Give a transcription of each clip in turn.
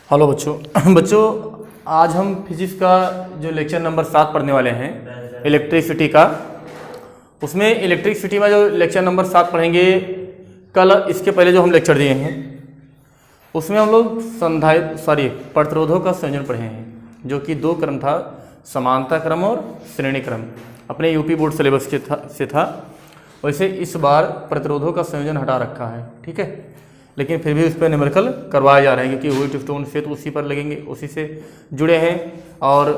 Hello बच्चों बच्चों आज हम फिजिक्स का जो लेक्चर नंबर 7 पढ़ने वाले हैं इलेक्ट्रिसिटी का, उसमें इलेक्ट्रिसिटी में जो लेक्चर नंबर 7 पढ़ेंगे, कल इसके पहले जो हम लेक्चर दिए हैं उसमें हम लोग प्रतिरोधों का संयोजन पढ़े हैं, जो कि 2 क्रम था, समानता क्रम और श्रेणी क्रम। अपने यूपी बोर्ड सिलेबस से था। वैसे इस बार प्रतिरोधों का संयोजन हटा रखा है, ठीक है, लेकिन फिर भी उस पर न्यूमेरिकल करवाए जा रहे हैं क्योंकि व्हीट स्टोन से तो उसी पर लगेंगे, उसी से जुड़े हैं। और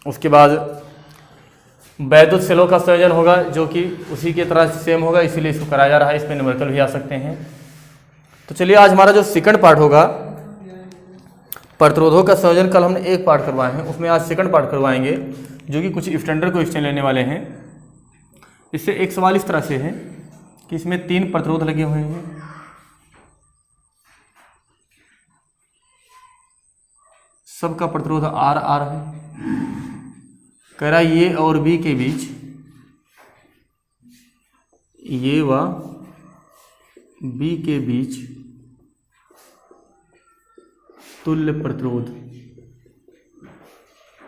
उसके बाद वैद्युत सेलों का संयोजन होगा जो कि उसी की तरह सेम होगा, इसीलिए इसको कराया जा रहा है। इस पर न्यूमेरिकल भी आ सकते हैं। तो चलिए आज हमारा जो सेकंड पार्ट होगा प्रतिरोधों का संयोजन, कल हमने एक पार्ट करवाए हैं, उसमें आज सेकंड पार्ट करवाएंगे जो कि कुछ स्टैंडर्ड क्वेश्चन लेने वाले हैं। इससे एक सवाल इस तरह से है कि इसमें 3 प्रतिरोध लगे हुए हैं, सबका प्रतिरोध R है। कह रहा ये और बी के बीच, ये व बी के बीच तुल्य प्रतिरोध,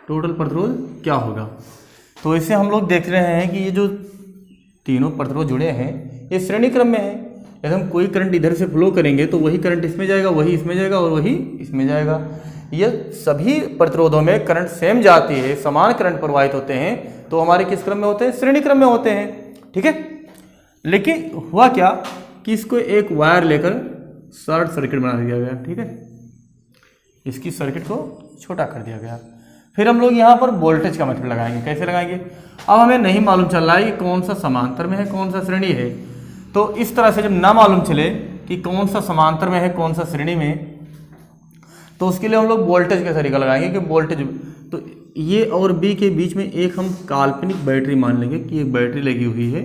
टोटल प्रतिरोध क्या होगा। तो ऐसे हम लोग देख रहे हैं कि ये जो तीनों प्रतिरोध जुड़े हैं ये श्रेणी क्रम में है। यदि हम कोई करंट इधर से फ्लो करेंगे तो वही करंट इसमें जाएगा, वही इसमें जाएगा और वही इसमें जाएगा। ये सभी प्रतिरोधों में करंट सेम जाती है, समान करंट प्रवाहित होते हैं, तो हमारे किस क्रम में होते हैं? श्रेणी क्रम में होते हैं, ठीक है। लेकिन हुआ क्या कि इसको एक वायर लेकर शॉर्ट सर्किट बना दिया गया, ठीक है, इसकी सर्किट को छोटा कर दिया गया। फिर हम लोग यहाँ पर वोल्टेज का मेथड लगाएंगे। कैसे लगाएंगे? अब हमें नहीं मालूम चल रहा है कि कौन सा समांतर में है, कौन सा श्रेणी है। तो इस तरह से जब ना मालूम चले कि कौन सा समांतर में है, कौन सा श्रेणी में, तो उसके लिए हम लोग वोल्टेज का तरीका लगाएंगे कि वोल्टेज, तो ये और बी के बीच में एक हम काल्पनिक बैटरी मान लेंगे कि एक बैटरी लगी हुई है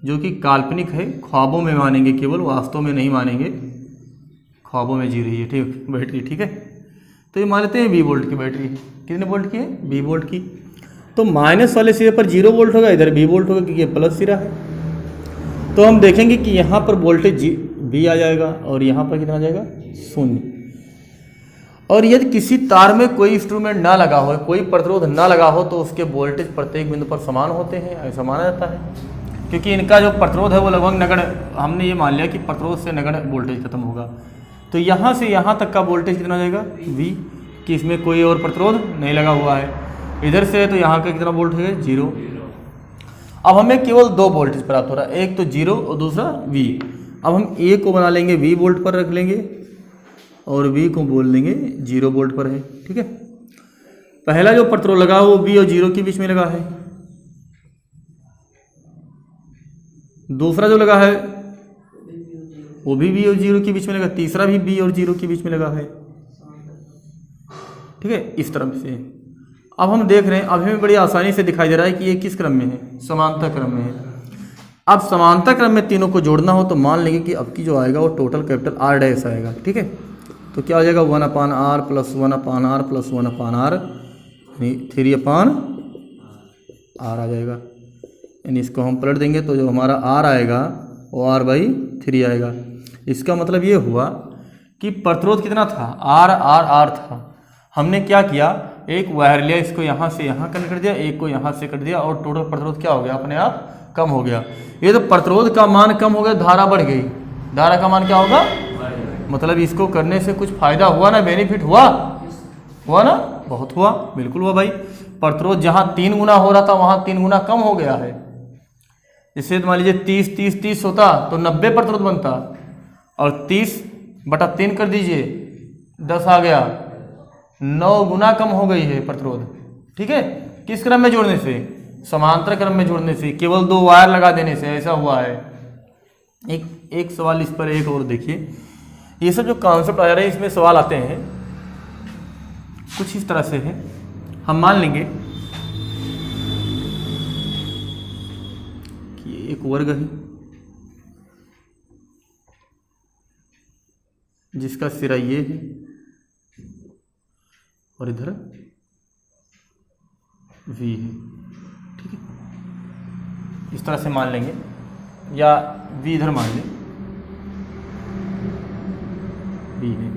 जो कि काल्पनिक है, ख्वाबों में मानेंगे, केवल वास्तव में नहीं मानेंगे, ख्वाबों में जी रही है, ठीक बैटरी, ठीक है। तो ये मान लेते हैं 20 वोल्ट की बैटरी है। कितने वोल्ट की है? 20 वोल्ट की। तो माइनस वाले सिरे पर 0 वोल्ट होगा, इधर 20 वोल्ट होगा क्योंकि ये प्लस सिरा है। तो हम देखेंगे कि यहाँ पर वोल्टेज V आ जाएगा और यहाँ पर कितना आ जाएगा? 0। और यदि किसी तार में कोई इंस्ट्रूमेंट ना लगा हो, कोई प्रतिरोध ना लगा हो, तो उसके वोल्टेज प्रत्येक बिंदु पर समान होते हैं, ऐसा माना जाता है, क्योंकि इनका जो प्रतिरोध है वो लगभग नगण्य, हमने ये मान लिया कि प्रतिरोध से नगण्य वोल्टेज खत्म होगा। तो यहाँ से यहाँ तक का वोल्टेज कितना हो जाएगा? V, कि इसमें कोई और प्रतिरोध नहीं लगा हुआ है। इधर से तो यहाँ का कितना वोल्ट है? 0। अब हमें केवल 2 वोल्टेज प्राप्त हो रहा है, एक तो 0 और दूसरा V। अब हम A को बना लेंगे V वोल्ट पर रख लेंगे और V को बोल देंगे 0 वोल्ट पर है, ठीक है। पहला जो प्रतिरोध लगा वो V और 0 के बीच में लगा है। दूसरा जो लगा है वो भी V और 0 के बीच में लगा, तीसरा भी V और 0 के बीच में लगा है, ठीक है, इस तरह से। अब हम देख रहे हैं, अब हमें बड़ी आसानी से दिखाई दे रहा है कि ये किस क्रम में है? समांतर क्रम में है। अब समांतर क्रम में तीनों को जोड़ना हो तो मान लेंगे कि अब की जो आएगा वो टोटल कैपिटल R डैश आएगा, ठीक है। तो क्या हो जाएगा? 1/R plus 1/R plus 1/R, यानी 3/R आ जाएगा। यानी इसको हम पलट देंगे तो जो हमारा R आएगा वो R/3 आएगा। इसका मतलब ये हुआ कि प्रतिरोध कितना था? R था। हमने क्या किया? एक वायर लिया, इसको यहाँ से यहाँ कनेक्ट कर दिया, एक को यहाँ से कर दिया और टोटल प्रतिरोध क्या हो गया? अपने आप कम हो गया। ये तो प्रतिरोध का मान कम हो गया, धारा बढ़ गई। धारा का मान क्या होगा? मतलब इसको करने से कुछ फायदा हुआ ना, बेनिफिट हुआ? हुआ ना? बहुत हुआ, बिल्कुल हुआ भाई। प्रतिरोध जहाँ 3 गुना हो रहा था वहाँ 3 गुना कम हो गया है। जैसे मान लीजिए 30 होता तो 90 प्रतिरोध बनता, और 30/3 कर दीजिए, 10 आ गया, 9 गुना कम हो गई है प्रतिरोध, ठीक है। किस क्रम में जोड़ने से? समांतर क्रम में जोड़ने से, केवल 2 वायर लगा देने से ऐसा हुआ है। एक सवाल इस पर एक और देखिए। ये सब जो कॉन्सेप्ट आ रहे हैं इसमें सवाल आते हैं कुछ इस तरह से है। हम मान लेंगे कि एक वर्ग है जिसका सिरा ये है और इधर V है, ठीक है। इस तरह से मान लेंगे, या V इधर मान लें, B है।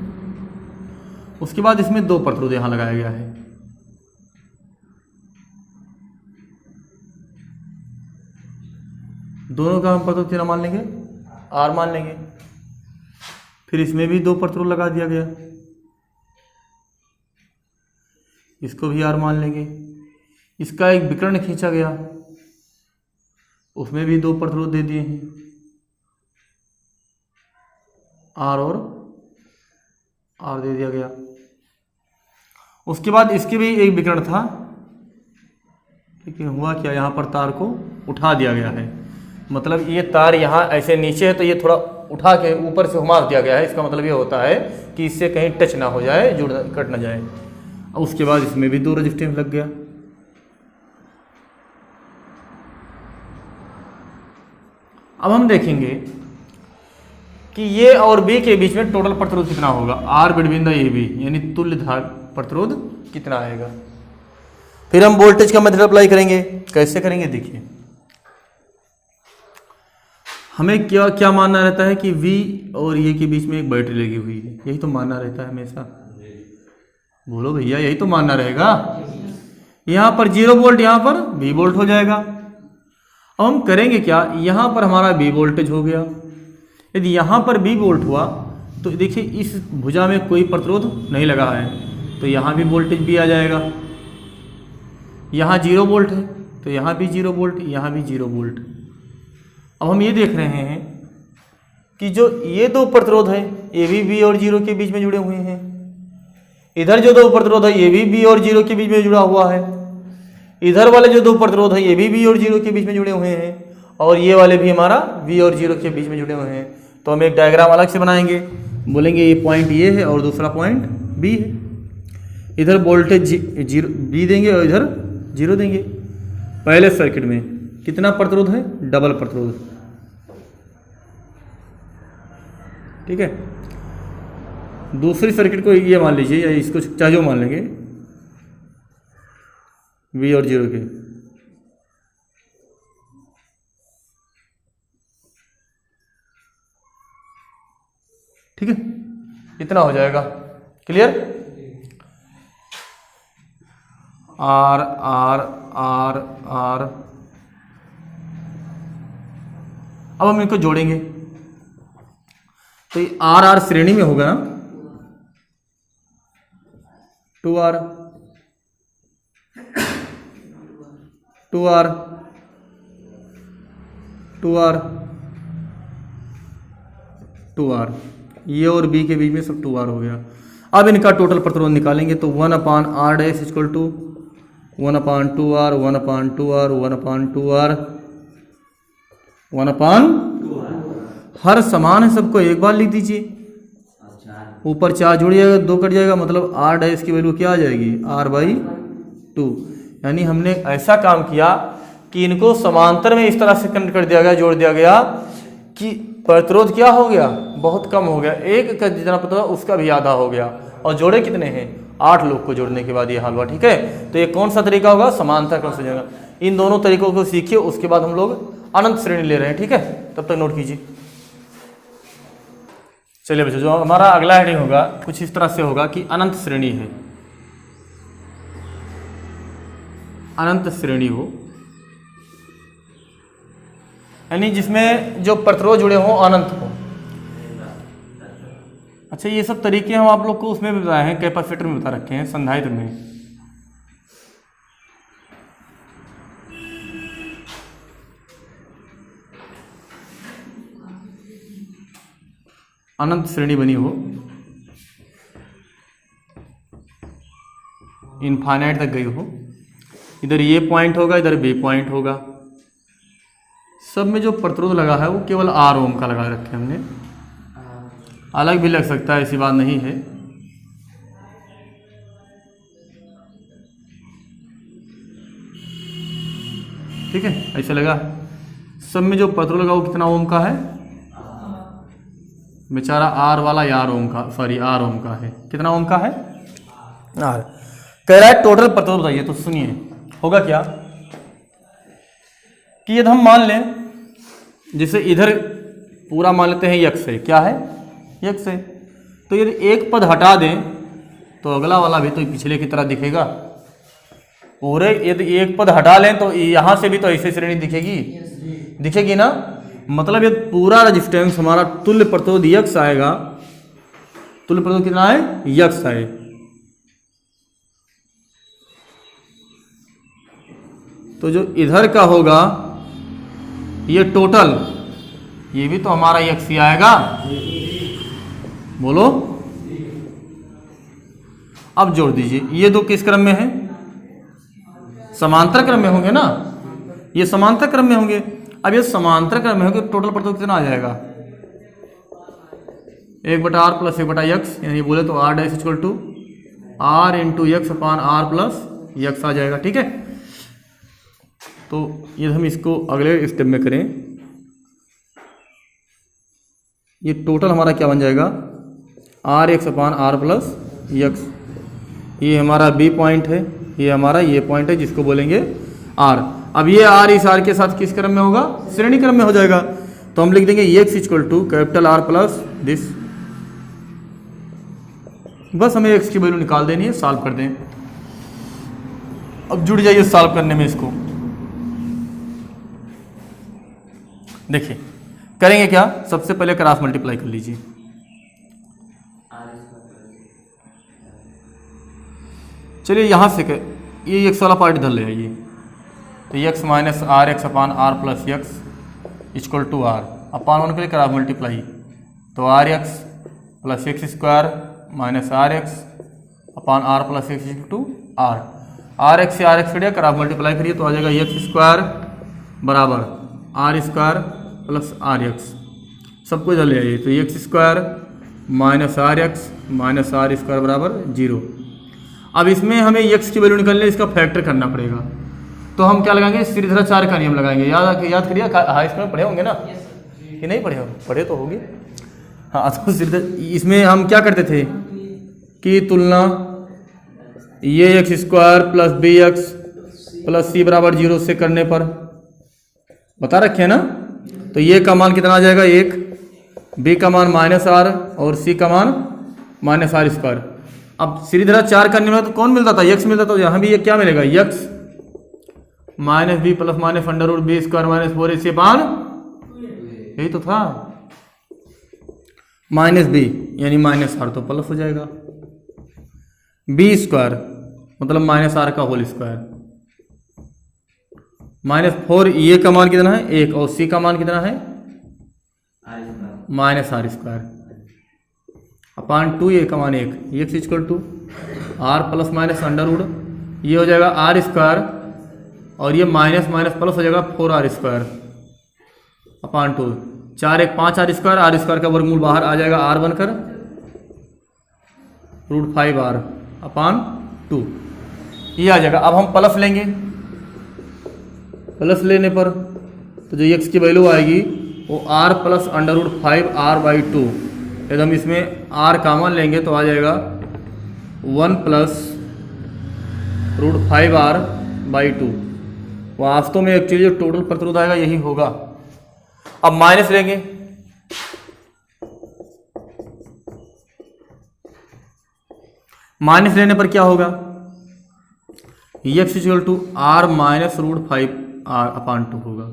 उसके बाद इसमें 2 प्रतिरोध यहाँ लगाया गया है। दोनों का हम प्रतिरोध कितना मान लेंगे, R मान लेंगे। फिर इसमें भी 2 प्रतिरोध लगा दिया गया, इसको भी R मान लेंगे। इसका एक विकर्ण खींचा गया, उसमें भी 2 प्रतिरोध दे दिए हैं, R और R दे दिया गया। उसके बाद इसके भी एक विकर्ण था, लेकिन हुआ क्या, यहाँ पर तार को उठा दिया गया है। मतलब ये तार यहाँ ऐसे नीचे है तो ये थोड़ा उठा के ऊपर से घुमा दिया गया है। इसका मतलब ये होता है कि इससे कहीं टच ना हो जाए, जुड़ कट ना जाए। उसके बाद इसमें भी 2 रेजिस्टेंस लग गया। अब हम देखेंगे कि ये और बी के बीच में टोटल प्रतिरोध कितना होगा, R between the A B, यानी तुल्य धार प्रतिरोध कितना आएगा। फिर हम वोल्टेज का मेथड अप्लाई करेंगे। कैसे करेंगे देखिए, हमें क्या क्या मानना रहता है कि V और ये के बीच में एक बैटरी लगी हुई है, यही तो मानना रहता है हमेशा। बोलो भैया, यही तो मानना रहेगा। यहाँ पर 0 वोल्ट, यहाँ पर V वोल्ट हो जाएगा। अब हम करेंगे क्या, यहाँ पर हमारा V वोल्टेज हो गया। यदि यहाँ पर V वोल्ट हुआ तो देखिए इस भुजा में कोई प्रतिरोध नहीं लगा है, तो यहाँ भी वोल्टेज भी आ जाएगा। यहाँ 0 वोल्ट है तो यहाँ भी 0 वोल्ट, यहाँ भी 0 वोल्ट। अब हम ये देख रहे हैं कि जो ये 2 प्रतिरोध है ये भी B और 0 के बीच में जुड़े हुए हैं। इधर जो 2 प्रतिरोध है ये भी B और 0 के बीच में जुड़ा हुआ है। इधर वाले जो 2 प्रतिरोध है ये भी B और 0 के बीच में जुड़े हुए हैं, और ये वाले भी हमारा V और 0 के बीच में जुड़े हुए हैं। तो हम एक डायग्राम अलग से बनाएंगे, बोलेंगे ये पॉइंट ये है और दूसरा पॉइंट B है। इधर वोल्टेज 0 B देंगे और इधर 0 देंगे। पहले सर्किट में कितना प्रतिरोध है, डबल प्रतिरोध, ठीक है। दूसरी सर्किट को ये मान लीजिए, या इसको चाहे जो मान लेंगे, V और 0 के। ठीक है, इतना हो जाएगा। Clear. R R R R। अब हम इनको जोड़ेंगे तो ये R R श्रेणी में होगा ना, 2R 2R 2R 2R, ये और B के बीच में सब 2R हो गया। अब इनका टोटल प्रतिरोध निकालेंगे तो 1/R dash equal to 1/2R 1/2R 1/2R 1/2R। हर समान है, सबको एक बार लिख दीजिए। ऊपर 4 जुड़ जाएगा, 2 कट जाएगा, मतलब R डैश की वैल्यू क्या आ जाएगी, R/2। यानी हमने ऐसा काम किया कि इनको समांतर में इस तरह से कनेक्ट कर दिया गया, जोड़ दिया गया कि प्रतिरोध क्या हो गया, बहुत कम हो गया। एक का जितना प्रतिरोध उसका भी आधा हो गया। और जोड़े कितने हैं, 8 लोग को जोड़ने के बाद ये हाल हुआ। ठीक है, तो ये कौन सा तरीका होगा, समांतर क्रम से जोड़ेगा। इन दोनों तरीकों को सीखिए, उसके बाद हम लोग अनंत श्रेणी ले रहे हैं। ठीक है, तब तक नोट कीजिए। चलिए बच्चों, जो हमारा अगला हेडिंग होगा कुछ इस तरह से होगा कि अनंत श्रेणी है, अनंत श्रेणी हो, यानी जिसमें जो प्रतिरोध जुड़े हों अनंत हो। अच्छा, ये सब तरीके हम आप लोग को उसमें भी बताए हैं, कैपेसिटर में बता रखे हैं, संधारित्र में। अनंत श्रेणी बनी हो, इनफाइनाइट तक गई हो, इधर ये पॉइंट होगा, इधर बी पॉइंट होगा। सब में जो प्रतिरोध लगा है वो केवल R ओम का लगा रखे हमने, अलग भी लग सकता है, ऐसी बात नहीं है। ठीक है, ऐसे लगा। सब में जो प्रतिरोध लगा वो कितना ओम का है, बेचारा R वाला R ओम का, सॉरी R ओम का है। कितना ओम का है, R। कह रहा है टोटल प्रतिरोध बताइए, तो सुनिए होगा क्या कि यदि हम मान लें, जैसे इधर पूरा मान लेते हैं x है, क्या है, x है, तो यदि एक पद हटा दें तो अगला वाला भी तो पिछले की तरह दिखेगा। पूरे यदि एक पद हटा लें तो यहाँ से भी तो ऐसी श्रेणी दिखेगी, दिखेगी ना। मतलब ये पूरा रेजिस्टेंस हमारा तुल्य प्रतिरोध यक्स आएगा। तुल्य प्रतिरोध कितना है? यक्स है। तो जो इधर का होगा ये टोटल, ये भी तो हमारा यक्स ही आएगा। बोलो, अब जोड़ दीजिए। ये दो किस क्रम में है? समांतर क्रम में होंगे ना, ये समांतर क्रम में होंगे। अब ये समांतर क्रम में होंगे, टोटल प्रतिरोध कितना आ जाएगा? 1/r प्लस 1/x, यानी बोले तो r dash equal to r into x upon r plus x आ जाएगा। ठीक है, तो ये हम इसको अगले स्टेप में करें। ये टोटल हमारा क्या बन जाएगा? r x upon r plus x. ये हमारा बी पॉइंट है, ये हमारा ये पॉइंट है जिसको बोलेंगे r। अब ये r इस r के साथ किस क्रम में होगा? श्रेणी क्रम में हो जाएगा। तो हम लिख देंगे x equal to capital R plus this. बस हमें x की वैल्यू निकाल देनी है, सॉल्व कर दें। अब जुड़ जाइए सॉल्व करने में। इसको देखिए करेंगे क्या, सबसे पहले क्रॉस मल्टीप्लाई कर लीजिए। चलिए यहाँ से ये x वाला पार्ट इधर ले आइए। तो x minus r x upon r plus x equal to r upon 1 के लिए क्रॉस मल्टीप्लाई। तो r x plus x square minus r x upon r plus x equal to r. R x से r x करिए, cross multiply करिए तो आ जाएगा x square बराबर r square plus r x. सबको इधर ले आइए। तो x square minus r x minus r square बराबर 0। अब इसमें हमें x की वैल्यू निकालने, इसका फैक्टर करना पड़ेगा। तो हम क्या लगाएंगे? श्रीधराचार्य का नियम लगाएंगे। याद करिए, हाई स्कूल में पढ़े होंगे ना? कि नहीं पढ़े हो? पढ़े तो होंगे। हाँ, तो श्रीधर इसमें हम क्या करते थे कि तुलना ये x square plus b x plus c बराबर 0 से करने पर बता रखे हैं ना। तो ये का मान कितना आ जाएगा? 1, बी का मान माइनस आर और सी का मान माइनस आर स्क्वायर। अब श्रीधराचार्य करने में तो कौन मिलता था? यक्स मिलता था। यहाँ भी ये क्या मिलेगा? X minus b plus minus under root b square minus 4ac upon, यही तो था, माइनस बी यानी माइनस आर तो प्लस हो जाएगा। बी स्क्वायर मतलब माइनस आर का होल स्क्वायर माइनस 4, ये का मान कितना है? 1 और सी का मान कितना है? माइनस आर स्क्वायर अपान 2, ये का मान 1। X equal to R plus minus under root, ये हो जाएगा आर स्क्वायर और ये माइनस माइनस प्लस हो जाएगा 4r square upon 2। 4 1 5 are square का वर्गमूल बाहर आ जाएगा r बनकर रूट 5r अपान 2, ये आ जाएगा। अब हम प्लस लेंगे। प्लस लेने पर तो जो x की वैल्यू आएगी वो r plus under root 5r/2। यदि हम इसमें r कॉमन लेंगे तो आ जाएगा 1 प्लस रूट 5r/2। वास्तव में एक्चुअली जो टोटल प्रतिरोध आएगा यही होगा। अब माइनस लेंगे। माइनस लेने पर क्या होगा? X equal to R minus root 5r/2 होगा।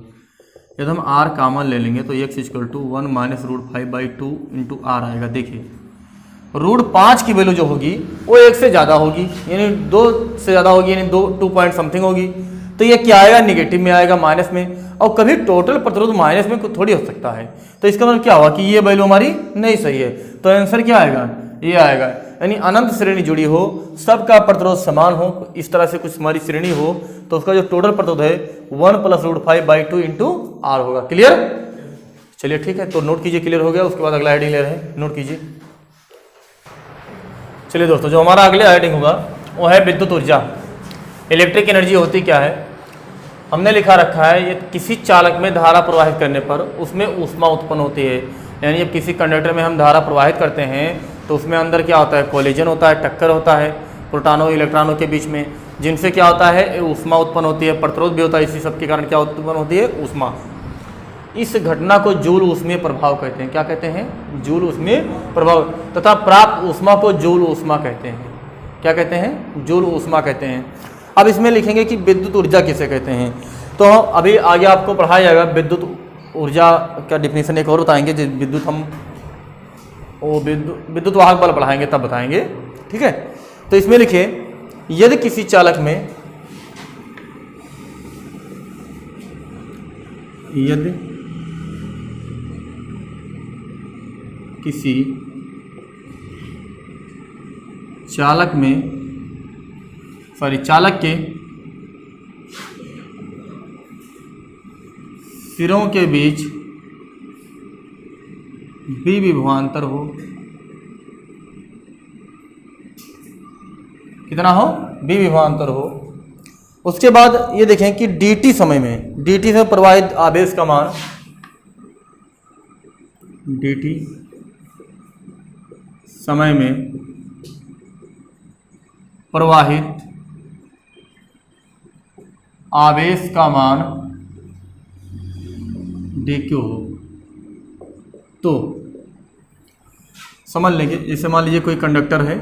यदि हम r कॉमन ले लेंगे तो x equal to 1 minus root 5/2 into R आएगा। देखिए रूट 5 की वैल्यू जो होगी वो 1 से ज़्यादा होगी, यानी 2 से ज़्यादा होगी, यानी 2 पॉइंट समथिंग होगी। तो ये क्या आएगा? निगेटिव में आएगा, माइनस में। और कभी टोटल प्रतिरोध माइनस में थोड़ी हो सकता है। तो इसका मतलब क्या हुआ कि ये वैल्यू हमारी नहीं सही है। तो आंसर क्या आएगा? ये आएगा। यानी अनंत श्रेणी जुड़ी हो, सबका प्रतिरोध समान हो, इस तरह से कुछ हमारी श्रेणी हो, तो उसका जो टोटल प्रतिरोध है 1 प्लस रूट 5/2 इंटू आर होगा। क्लियर? चलिए ठीक है, तो नोट कीजिए। क्लियर हो गया। उसके बाद अगला हेडिंग ले रहे हैं, नोट कीजिए। चलिए दोस्तों, जो हमारा अगले हेडिंग होगा वो है विद्युत ऊर्जा। इलेक्ट्रिक एनर्जी होती क्या है? हमने लिखा रखा है ये किसी चालक में धारा प्रवाहित करने पर उसमें ऊष्मा उत्पन्न होती है। यानी जब किसी कंडक्टर में हम धारा प्रवाहित करते हैं तो उसमें अंदर क्या होता है? कोलिजन होता है, टक्कर होता है प्रोटॉनों इलेक्ट्रॉनों के बीच में, जिनसे क्या होता है? ऊष्मा उत्पन्न होती है, प्रतिरोध भी होता है। इसी सब के कारण क्या उत्पन्न होती है? ऊष्मा। इस घटना को जूल ऊष्मीय प्रभाव कहते हैं। क्या कहते हैं? जूल ऊष्मीय प्रभाव। तथा प्राप्त ऊष्मा को जूल ऊष्मा कहते हैं। क्या कहते हैं, जूल ऊष्मा कहते हैं। अब इसमें लिखेंगे कि विद्युत ऊर्जा किसे कहते हैं। तो अभी आगे आपको पढ़ाया जाएगा विद्युत ऊर्जा का डिफिनीशन एक और बताएंगे, जो विद्युत हम वो विद्युत वाहक बल पढ़ाएंगे तब बताएंगे, ठीक है। तो इसमें लिखे यदि किसी चालक में चालक के सिरों के बीच विभवांतर हो, कितना हो, विभवांतर हो। उसके बाद ये देखें कि dt समय में प्रवाहित आवेश का मान, dt समय में प्रवाहित आवेश का मान dq हो। तो समझ लेंगे, जैसे मान लीजिए कोई कंडक्टर है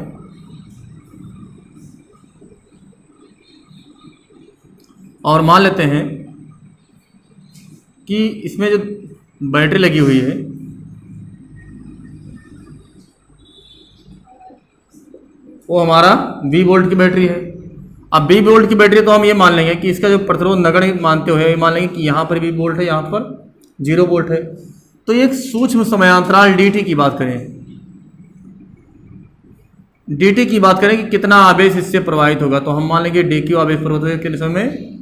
और मान लेते हैं कि इसमें जो बैटरी लगी हुई है वो हमारा 20 वोल्ट की बैटरी है। अब 20 वोल्ट की बैटरी तो हम ये मान लेंगे कि इसका जो प्रतिरोध नगण्य मानते हुए मान लेंगे कि यहाँ पर 20 वोल्ट है, यहाँ पर 0 वोल्ट है। तो एक सूक्ष्म समयांतराल dt की बात करें, dt की बात करें कि कितना आवेश इससे प्रवाहित होगा, तो हम मान लेंगे dq आवेश प्रवाहित होगा कितने समय में,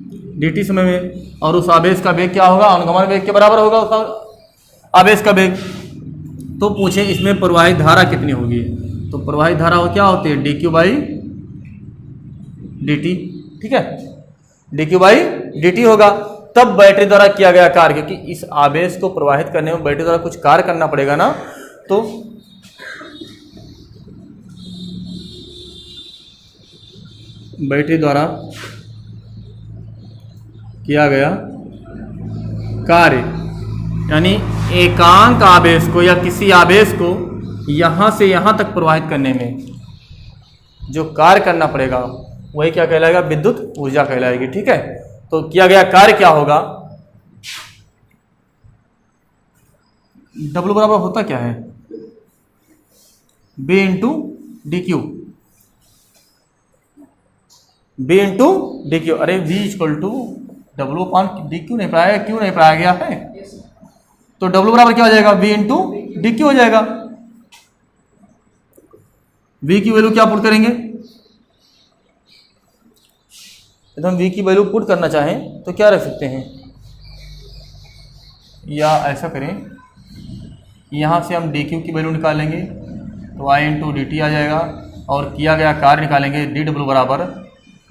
dt समय में। और उस आवेश का वेग क्या होगा, अनुगमन वेग के बराबर होगा उसका आवेश का वेग। तो पूछे इसमें प्रवाहित धारा कितनी होगी, तो प्रवाहित धारा क्या होती है, dq बाई dt, ठीक है, dq बाई dt होगा। तब बैटरी द्वारा किया गया कार्य, क्योंकि इस आवेश को प्रवाहित करने में बैटरी द्वारा कुछ कार्य करना पड़ेगा ना, तो बैटरी द्वारा किया गया कार्य, यानी एकांक आवेश को या किसी आवेश को यहां से यहां तक प्रवाहित करने में जो कार्य करना पड़ेगा वही क्या कहलाएगा, विद्युत ऊर्जा कहलाएगी, ठीक है। तो किया गया कार्य क्या होगा, W बराबर होता क्या है, B into D Q, B into D Q. अरे V equal to W upon D Q नहीं पढ़ाया, क्यों नहीं पढ़ाया गया है, तो W बराबर क्या हो जाएगा, V इंटू डी क्यू हो जाएगा। V की वैल्यू क्या पुट करेंगे, यदि हम V की वैल्यू पुट करना चाहें तो क्या रख सकते हैं, या ऐसा करें यहाँ से हम dq की वैल्यू निकालेंगे तो I इंटू डी टी आ जाएगा, और किया गया कार्य निकालेंगे dw बराबर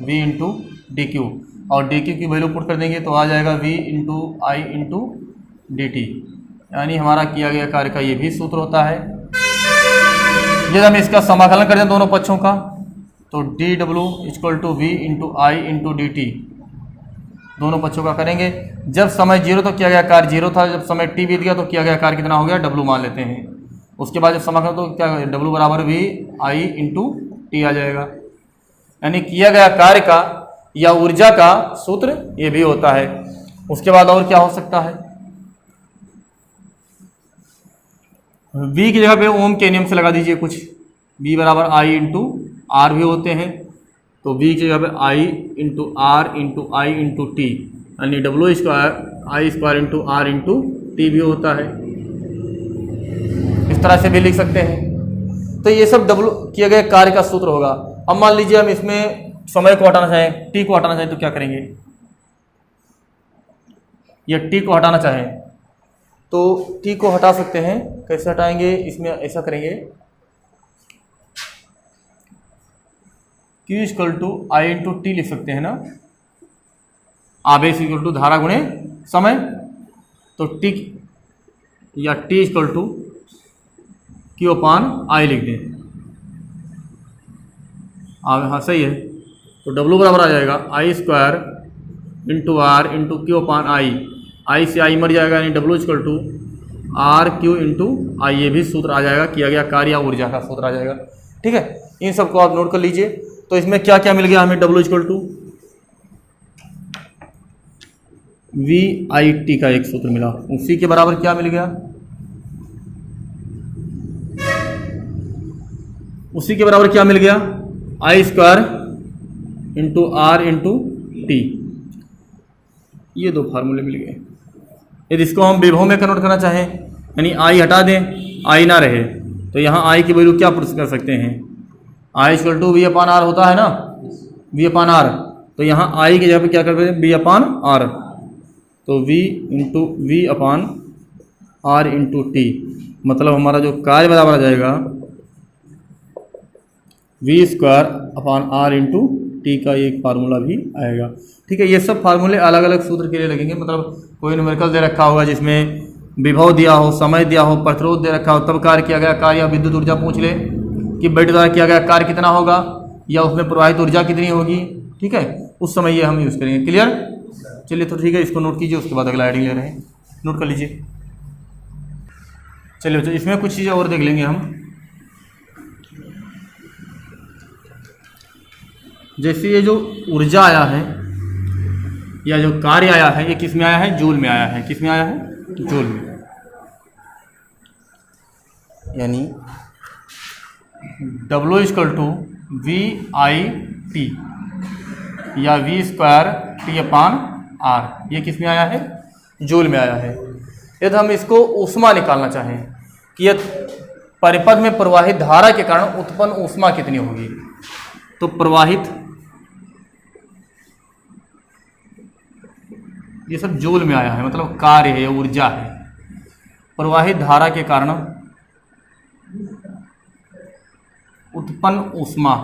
V इंटू डी क्यू, और dq की वैल्यू पुट कर देंगे तो आ जाएगा V into I into D T, यानी हमारा किया गया कार्य का ये भी सूत्र होता है। यदि हम इसका समाकलन कर दें दोनों पक्षों का तो dw equal to V into I into D T, दोनों पक्षों का करेंगे। जब समय 0 तो किया गया कार्य 0 था, जब समय t बीत गया तो किया गया कार्य कितना हो गया, w मान लेते हैं। उसके बाद जब समाकलन तो क्या w बराबर वी आई इंटू टी आ जाएगा, यानी किया गया कार्य का या ऊर्जा का सूत्र ये भी होता है। उसके बाद और क्या हो सकता है, v की जगह पे ओम के नियम से लगा दीजिए कुछ, v बराबर आई इंटू आर भी होते हैं, तो v की जगह पे I into R into I into T, यानी W square I square into R into T भी होता है। इस तरह से भी लिख सकते हैं। तो ये सब डब्ल्यू किए गए कार्य का सूत्र होगा। अब मान लीजिए हम इसमें समय को हटाना चाहें, टी को हटाना चाहें तो क्या करेंगे, या टी को हटाना चाहें तो टी को हटा सकते हैं। कैसे हटाएंगे, इसमें ऐसा करेंगे Q equal to I into T लिख सकते हैं ना, आवेश इक्वल टू धारा गुणे समय, तो टी या टी इक्वल टू Q अपान आई लिख दें। हाँ सही है, तो W बराबर आ जाएगा I square into R into Q upon I से आई मर जाएगा, यानी W equal to R Q into I, ये भी सूत्र आ जाएगा, किया गया कार्य या ऊर्जा का सूत्र आ जाएगा। ठीक है, इन सबको आप नोट कर लीजिए। तो इसमें क्या क्या मिल गया हमें, W इक्वल टू VIT का एक सूत्र मिला, उसी के बराबर क्या मिल गया, उसी के बराबर क्या मिल गया, I² into R into T। ये दो फार्मूले मिल गए। यदि इसको हम विभव में कन्वर्ट करना चाहें, यानी I हटा दें, I ना रहे, तो यहाँ I की वैल्यू क्या पुट कर सकते हैं, I इक्वल टू V/R होता है ना, V/R। तो यहाँ I की जगह पे क्या करते हैं, V/R। तो V into V/R into T, मतलब हमारा जो कार्य बराबर आ जाएगा V²/R इंटू T का एक फार्मूला भी आएगा। ठीक है, ये सब फार्मूले अलग अलग सूत्र के लिए लगेंगे। मतलब कोई न्यूमेरिकल दे रखा होगा जिसमें विभव दिया हो, समय दिया हो, प्रतिरोध दे रखा हो, तब कार्य किया गया कार्य, या विद्युत ऊर्जा पूछ ले कि बैटरी द्वारा किया गया कार्य कितना होगा, या उसमें प्रवाहित ऊर्जा कितनी होगी। ठीक है, उस समय ये हम यूज़ करेंगे। क्लियर? चलिए तो ठीक है, इसको नोट कीजिए, उसके बाद अगला आइडिया ले रहे हैं, नोट कर लीजिए। चलिए बच्चों, इसमें कुछ चीज़ें और देख लेंगे हम। जैसे ये जो ऊर्जा आया है या जो कार्य आया है, ये किस में आया है, जूल में आया है। किस में आया है, जूल में। यानी W इक्वल टू VIT या V²T/R, ये किस में आया है, जूल में आया है। यदि हम इसको ऊष्मा निकालना चाहें कि यह परिपथ में प्रवाहित धारा के कारण उत्पन्न ऊष्मा कितनी होगी, तो प्रवाहित, ये सब जूल में आया है, मतलब कार्य है, ऊर्जा है। प्रवाहित धारा के कारण उत्पन्न ऊष्मा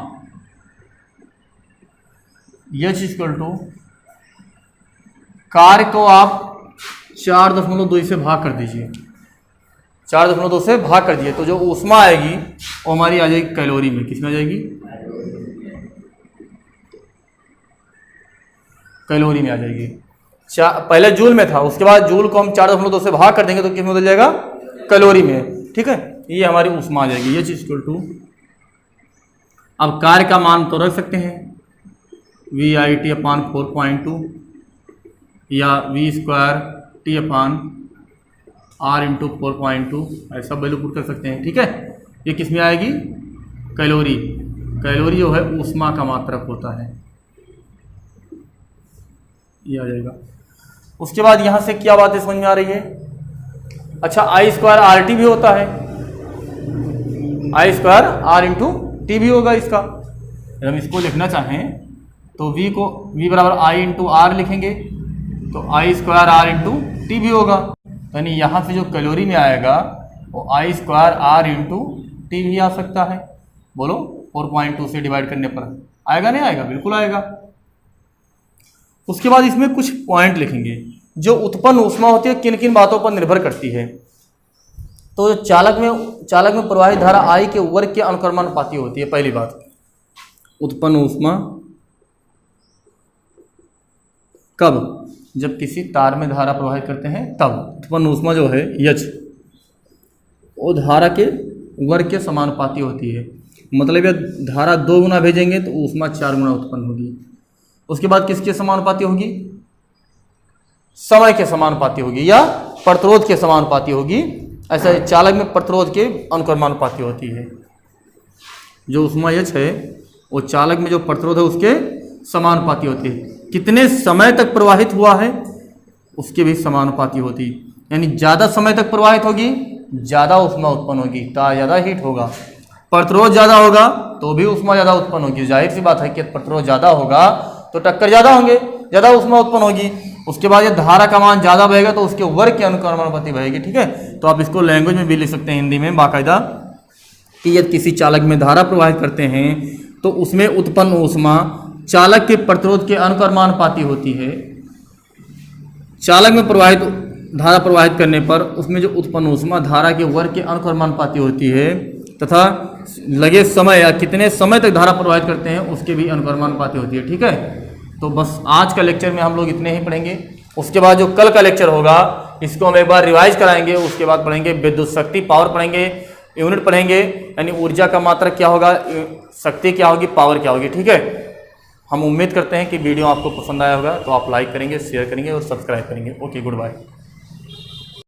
H इक्वल टू, कार्य को आप 4.2 से भाग कर दीजिए, 4.2 से भाग कर दिए, तो जो ऊष्मा आएगी वो हमारी आ जाएगी कैलोरी में। किस में आ जाएगी, कैलोरी में आ जाएगी। पहले जूल में था, उसके बाद जूल को हम 4.2 से भाग कर देंगे तो किस में बदल जाएगा, कैलोरी में। ठीक है, ये हमारी ऊष्मा आ जाएगी। H इक्वल टू, अब कार्य का मान तो रख सकते हैं VIT/4.2 या V²T/R इंटू 4.2, ऐसा वैल्यू पुट कर सकते हैं। ठीक है, ये किस में आएगी, कैलोरी। कैलोरी जो है ऊष्मा का मात्रक होता है, ये आ जाएगा। उसके बाद यहाँ से क्या बात है समझ में आ रही है। अच्छा, I²RT भी होता है, I²R इंटू T भी होगा इसका। अगर हम इसको लिखना चाहें तो V को V=I इंटू R लिखेंगे, तो I²R इंटू T भी होगा। यानी यहाँ से जो कैलोरी में आएगा वो I²R इंटू T भी आ सकता है। बोलो, 4.2 से डिवाइड करने पर आएगा, नहीं आएगा, बिल्कुल आएगा। उसके बाद इसमें कुछ पॉइंट लिखेंगे, जो उत्पन्न ऊष्मा होती है किन किन बातों पर निर्भर करती है। तो चालक में प्रवाहित धारा I के वर्ग के अनुक्रमानुपाती होती है। पहली बात, उत्पन्न ऊष्मा कब, जब किसी तार में धारा प्रवाहित करते हैं तब उत्पन्न ऊष्मा जो है H, वो धारा के वर्ग के समानुपाती होती है। मतलब यह धारा 2 गुना भेजेंगे तो ऊष्मा 4 गुना उत्पन्न होगी। उसके बाद किसके समानुपाती होगी, समय के समानुपाती होगी या प्रतिरोध के समानुपाती होगी। ऐसा चालक में प्रतिरोध के अनुक्रमानुपाती होती है। जो ऊष्मा H है वो चालक में जो प्रतिरोध है उसके समानुपाती होती है। कितने समय तक प्रवाहित हुआ है उसके भी समानुपाती होती है। यानी ज़्यादा समय तक प्रवाहित होगी, ज़्यादा ऊष्मा उत्पन्न होगी, तार ज़्यादा हीट होगा। प्रतिरोध ज़्यादा होगा तो भी ऊष्मा ज़्यादा उत्पन्न होगी। जाहिर सी बात है कि प्रतिरोध ज़्यादा होगा तो टक्कर ज़्यादा होंगे, ज़्यादा ऊष्मा उत्पन्न होगी। उसके बाद ये धारा का मान ज़्यादा बहेगा तो उसके वर्ग के अनुक्रमानुपाती बहेगी। ठीक है, तो आप इसको लैंग्वेज में भी लिख सकते हैं, हिंदी में बाकायदा, कि यदि किसी चालक में धारा प्रवाहित करते हैं तो उसमें उत्पन्न ऊष्मा चालक के प्रतिरोध के अनुक्रमानुपाती होती है। चालक में धारा प्रवाहित करने पर उसमें जो उत्पन्न ऊष्मा धारा के वर्ग के अनुक्रमानुपाती होती है, तथा लगे समय या कितने समय तक धारा प्रवाहित करते हैं उसके भी अनुक्रमानुपाती होती है। ठीक है, तो बस आज का लेक्चर में हम लोग इतने ही पढ़ेंगे। उसके बाद जो कल का लेक्चर होगा इसको हम एक बार रिवाइज कराएंगे। उसके बाद पढ़ेंगे विद्युत शक्ति, पावर पढ़ेंगे, यूनिट पढ़ेंगे, यानी ऊर्जा का मात्रक क्या होगा, शक्ति क्या होगी, पावर क्या होगी। ठीक है, हम उम्मीद करते हैं कि वीडियो आपको पसंद आया होगा, तो आप लाइक करेंगे, शेयर करेंगे और सब्सक्राइब करेंगे। Okay, good bye.